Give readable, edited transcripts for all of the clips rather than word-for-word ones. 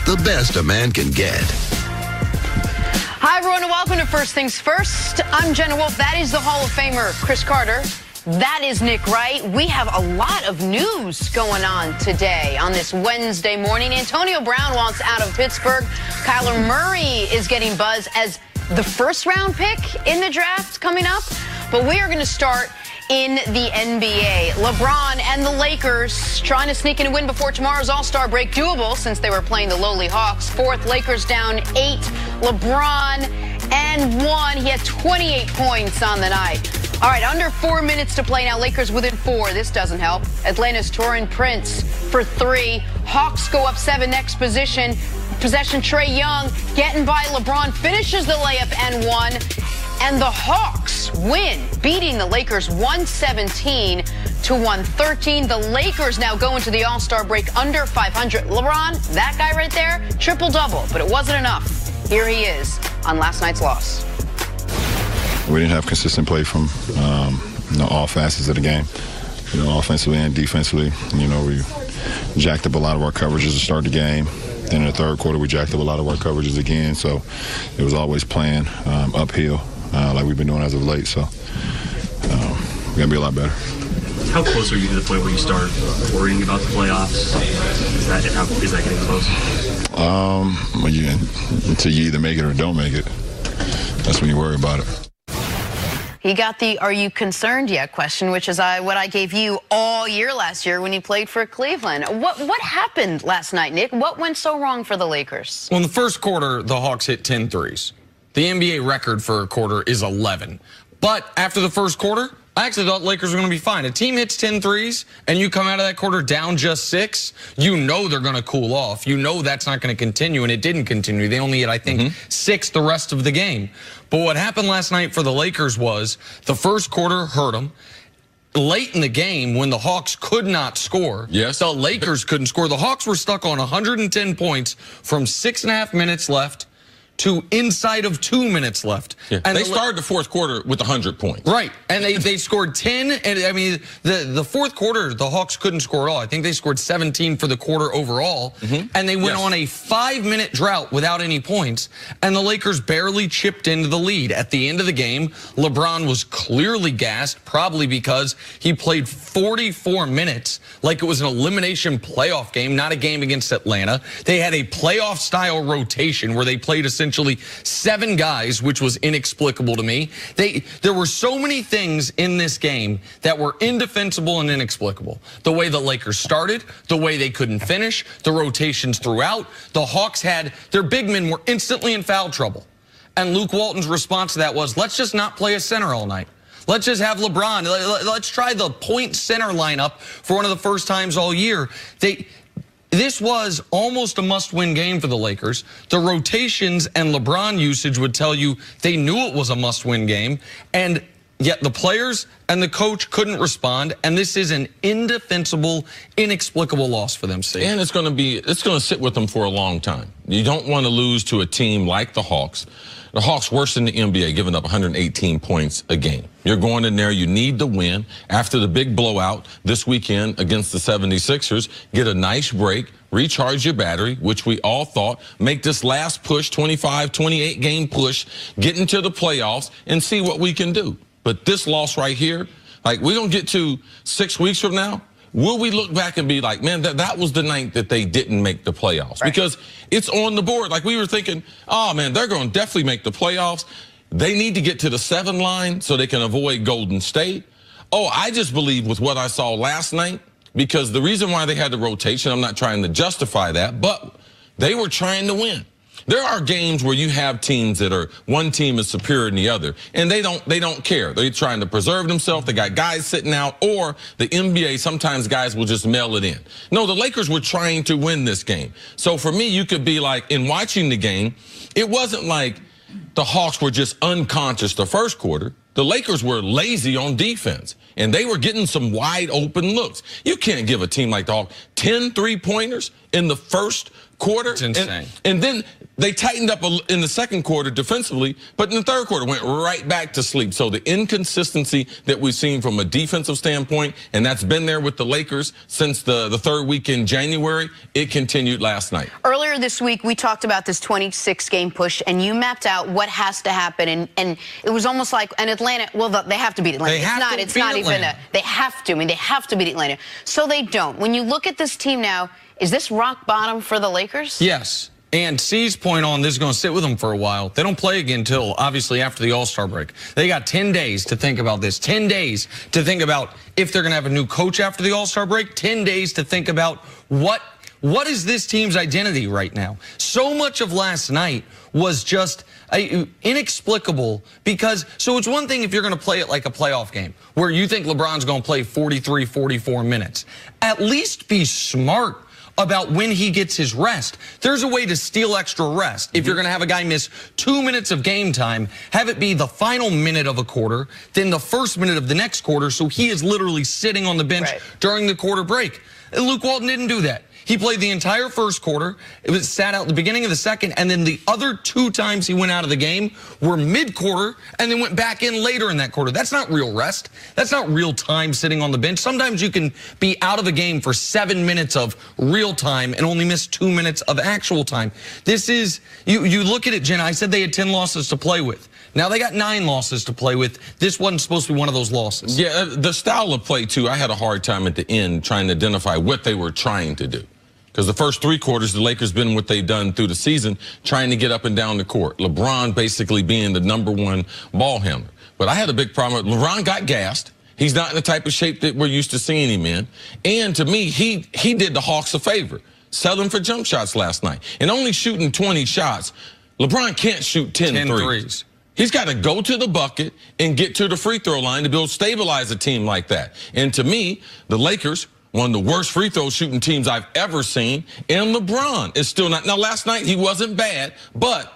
the best a man can get. Hi, everyone, and welcome to First Things First. I'm Jenna Wolf. That is the Hall of Famer, Cris Carter. That is Nick Wright. We have a lot of news going on today on this Wednesday morning. Antonio Brown wants out of Pittsburgh. Kyler Murray is getting buzz as the first-round pick in the draft coming up. But we are going to start in the NBA. LeBron and the Lakers trying to sneak in a win before tomorrow's All-Star break. Doable since they were playing the lowly Hawks. Fourth, Lakers down 8. LeBron and 1. He had 28 points on the night. All right, under 4 minutes to play now. Lakers within 4. This doesn't help. Atlanta's Taurean Prince for 3. Hawks go up 7 next possession. Trae Young getting by LeBron, finishes the layup and 1. And the Hawks win, beating the Lakers 117 to 113. The Lakers now go into the All-Star break under 500. LeBron, that guy right there, triple-double, but it wasn't enough. Here he is on last night's loss. We didn't have consistent play from all facets of the game, offensively and defensively. We jacked up a lot of our coverages to start the game. Then in the third quarter, we jacked up a lot of our coverages again. So it was always playing uphill like we've been doing as of late. So we got to be a lot better. How close are you to the point where you start worrying about the playoffs? Is that getting close? Until you either make it or don't make it. That's when you worry about it. He got the "Are you concerned yet?" question, which is what I gave you all year last year when he played for Cleveland. What happened last night, Nick? What went so wrong for the Lakers? Well, in the first quarter, the Hawks hit 10 threes. The NBA record for a quarter is 11. But after the first quarter, I actually thought Lakers were going to be fine. A team hits 10 threes and you come out of that quarter down just 6, you know they're going to cool off. You know that's not going to continue, and it didn't continue. They only hit, I think, 6 the rest of the game. But what happened last night for the Lakers was the first quarter hurt them. Late in the game, when the Hawks could not score, the Lakers couldn't score. The Hawks were stuck on 110 points from 6.5 minutes left to inside of 2 minutes left. Yeah. And they started the fourth quarter with 100 points. Right, and they scored 10, and I mean, the fourth quarter, the Hawks couldn't score at all. I think they scored 17 for the quarter overall, and they went on a 5-minute drought without any points, and the Lakers barely chipped into the lead. At the end of the game, LeBron was clearly gassed, probably because he played 44 minutes like it was an elimination playoff game, not a game against Atlanta. They had a playoff-style rotation where they played essentially 7 guys, which was inexplicable to me. There were so many things in this game that were indefensible and inexplicable. The way the Lakers started, the way they couldn't finish, the rotations throughout. The Hawks had, their big men were instantly in foul trouble. And Luke Walton's response to that was, let's just not play a center all night. Let's just have LeBron. Let's try the point center lineup for one of the first times all year. This was almost a must-win game for the Lakers. The rotations and LeBron usage would tell you they knew it was a must-win game, and yet the players and the coach couldn't respond, and this is an indefensible, inexplicable loss for them, Steve. And it's going to sit with them for a long time. You don't want to lose to a team like the Hawks. The Hawks, worse in the NBA, giving up 118 points a game. You're going in there, you need to win. After the big blowout this weekend against the 76ers, get a nice break, recharge your battery, which we all thought, make this last push, 25, 28 game push, get into the playoffs and see what we can do. But this loss right here, like we're going to get to 6 weeks from now, will we look back and be like, man, that was the night that they didn't make the playoffs? Right. Because it's on the board. Like we were thinking, oh, man, they're going to definitely make the playoffs. They need to get to the 7 line so they can avoid Golden State. Oh, I just believe with what I saw last night, because the reason why they had the rotation, I'm not trying to justify that, but they were trying to win. There are games where you have teams that are, one team is superior than the other, and they don't care. They're trying to preserve themselves. They got guys sitting out, or the NBA, sometimes guys will just mail it in. No, the Lakers were trying to win this game. So for me, you could be like, in watching the game, it wasn't like the Hawks were just unconscious the first quarter. The Lakers were lazy on defense, and they were getting some wide open looks. You can't give a team like the Hawks 10 3-pointers in the first quarter. It's insane. And then they tightened up in the second quarter defensively, but in the third quarter went right back to sleep. So the inconsistency that we've seen from a defensive standpoint, and that's been there with the Lakers since the third week in January, it continued last night. Earlier this week, we talked about this 26-game push, and you mapped out what has to happen. And it was almost like an Atlanta. Well, they have to beat Atlanta. It's not even they have to. I mean, they have to beat Atlanta. So they don't. When you look at this team now, is this rock bottom for the Lakers? Yes. And C's point on this is going to sit with them for a while. They don't play again until, obviously, after the All-Star break. They got 10 days to think about this. 10 days to think about if they're going to have a new coach after the All-Star break. 10 days to think about what is this team's identity right now. So much of last night was just inexplicable because, so it's one thing if you're going to play it like a playoff game where you think LeBron's going to play 43, 44 minutes. At least be smart about when he gets his rest. There's a way to steal extra rest. If you're going to have a guy miss 2 minutes of game time, have it be the final minute of a quarter, then the first minute of the next quarter, so he is literally sitting on the bench during the quarter break. And Luke Walton didn't do that. He played the entire first quarter. It was sat out at the beginning of the second, and then the other 2 times he went out of the game were mid-quarter and then went back in later in that quarter. That's not real rest. That's not real time sitting on the bench. Sometimes you can be out of a game for 7 minutes of real time and only miss 2 minutes of actual time. This is, you look at it, Jen, I said they had 10 losses to play with. Now they got 9 losses to play with. This wasn't supposed to be one of those losses. Yeah, the style of play, too, I had a hard time at the end trying to identify what they were trying to do. Because the first 3 quarters, the Lakers been what they've done through the season, trying to get up and down the court. LeBron basically being the #1 ball handler. But I had a big problem. LeBron got gassed. He's not in the type of shape that we're used to seeing him in. And to me, he did the Hawks a favor, settling for jump shots last night. And only shooting 20 shots, LeBron can't shoot 10 threes. He's got to go to the bucket and get to the free throw line to be able to stabilize a team like that. And to me, the Lakers, one of the worst free throw shooting teams I've ever seen, and LeBron is still not. Now, last night he wasn't bad, but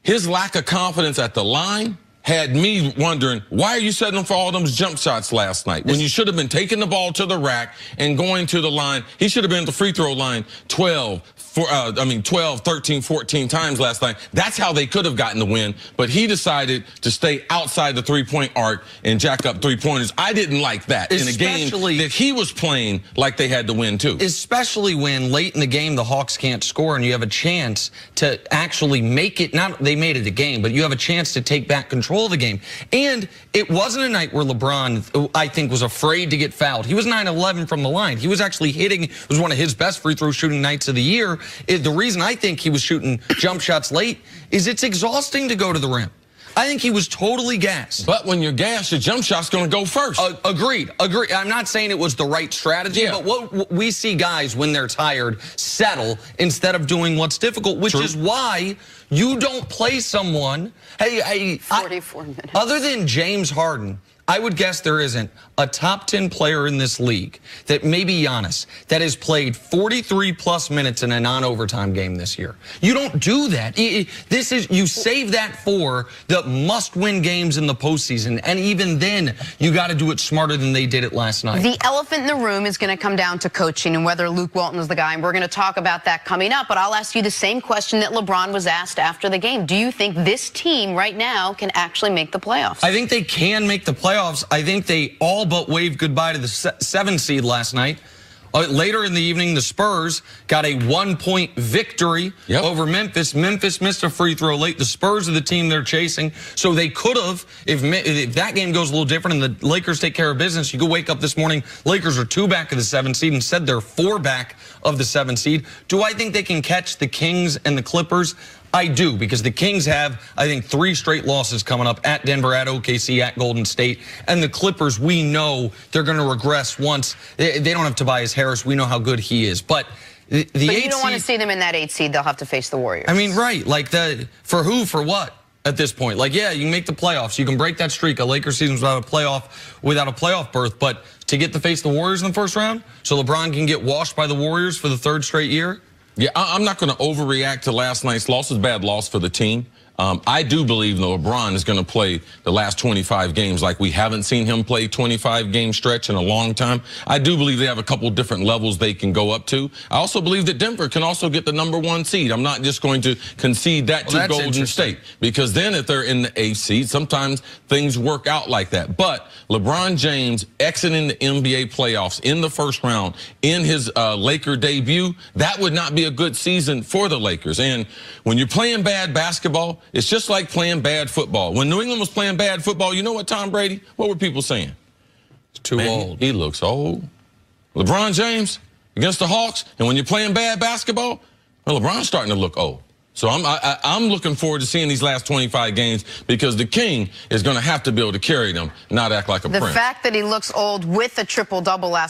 his lack of confidence at the line had me wondering, why are you setting for all those jump shots last night when you should have been taking the ball to the rack and going to the line? He should have been at the free throw line 12, 13, 14 times last night. That's how they could have gotten the win, but he decided to stay outside the three-point arc and jack up three-pointers. I didn't like that in a game that he was playing like they had to win, too. Especially when late in the game the Hawks can't score and you have a chance to actually make it, not they made it a game, but you have a chance to take back control of the game. And it wasn't a night where LeBron, I think, was afraid to get fouled. He was 9-11 from the line. He was actually hitting, it was one of his best free throw shooting nights of the year. The reason I think he was shooting jump shots late is it's exhausting to go to the rim. I think he was totally gassed. But when you're gassed, your jump shot's going to go first. Agreed. I'm not saying it was the right strategy, but what we see guys when they're tired settle instead of doing what's difficult, which is why you don't play someone. 44 minutes. Other than James Harden, I would guess there isn't a top 10 player in this league that maybe Giannis that has played 43+ minutes in a non-overtime game this year. You don't do that. You save that for the must-win games in the postseason, and even then you got to do it smarter than they did it last night. The elephant in the room is going to come down to coaching and whether Luke Walton is the guy, and we're going to talk about that coming up. But I'll ask you the same question that LeBron was asked after the game. Do you think this team right now can actually make the playoffs? I think they can make the playoffs. I think they all but waved goodbye to the 7 seed last night. Later in the evening, the Spurs got a 1-point victory over Memphis. Memphis missed a free throw late. The Spurs are the team they're chasing. So they could have, if that game goes a little different and the Lakers take care of business, you could wake up this morning, Lakers are 2 back of the 7 seed. Instead, they're 4 back of the 7 seed. Do I think they can catch the Kings and the Clippers? I do, because the Kings have, I think, 3 straight losses coming up at Denver, at OKC, at Golden State. And the Clippers, we know they're going to regress once. They don't have Tobias Harris. We know how good he is. But the 8 you don't want to see them in that 8 seed. They'll have to face the Warriors. I mean, right. Like, for who, for what at this point? Like, yeah, you can make the playoffs. You can break that streak. A Lakers season without a playoff berth. But to get to face the Warriors in the first round, so LeBron can get washed by the Warriors for the 3rd straight year? Yeah, I'm not going to overreact to last night's loss. It's a bad loss for the team. I do believe LeBron is going to play the last 25 games like we haven't seen him play 25-game stretch in a long time. I do believe they have a couple different levels they can go up to. I also believe that Denver can also get the #1 seed. I'm not just going to concede that to Golden State, because then if they're in the 8th seed, sometimes things work out like that. But LeBron James exiting the NBA playoffs in the first round in his Laker debut, that would not be a good season for the Lakers. And when you're playing bad basketball, it's just like playing bad football. When New England was playing bad football, you know what, Tom Brady? What were people saying? It's too old. He looks old. LeBron James against the Hawks, and when you're playing bad basketball, well, LeBron's starting to look old. So I'm looking forward to seeing these last 25 games, because the king is going to have to be able to carry them, not act like a prince. The fact that he looks old with a triple-double last